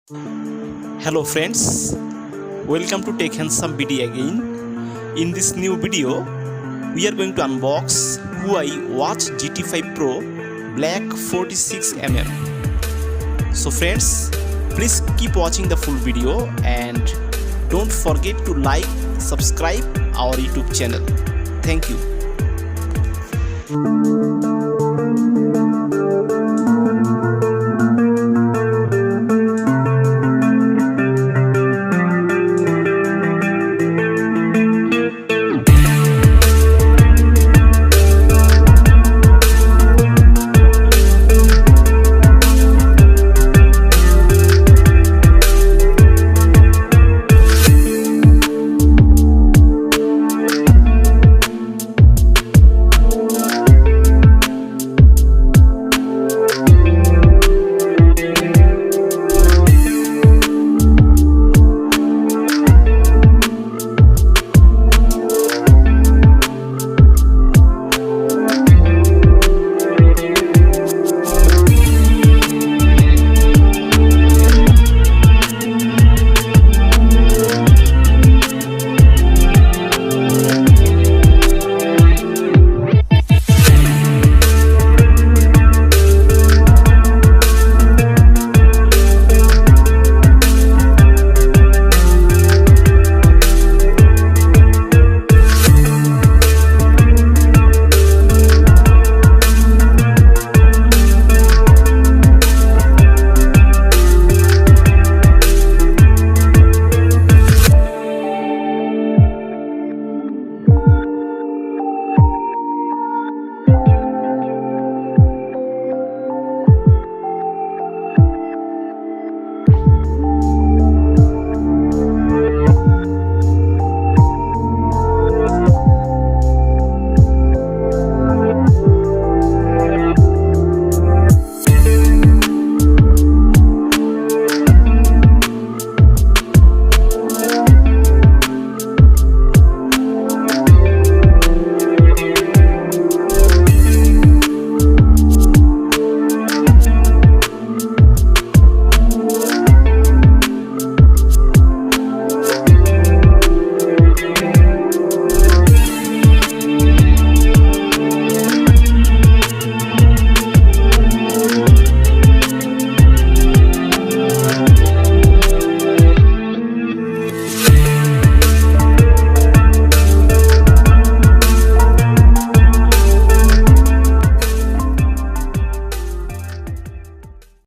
Hello friends, welcome to Tech Handsome BD again. In this new video, we are going to unbox Huawei Watch GT5 Pro Black 46mm. So friends, please keep watching the full video and don't forget to like, subscribe our YouTube channel. Thank you.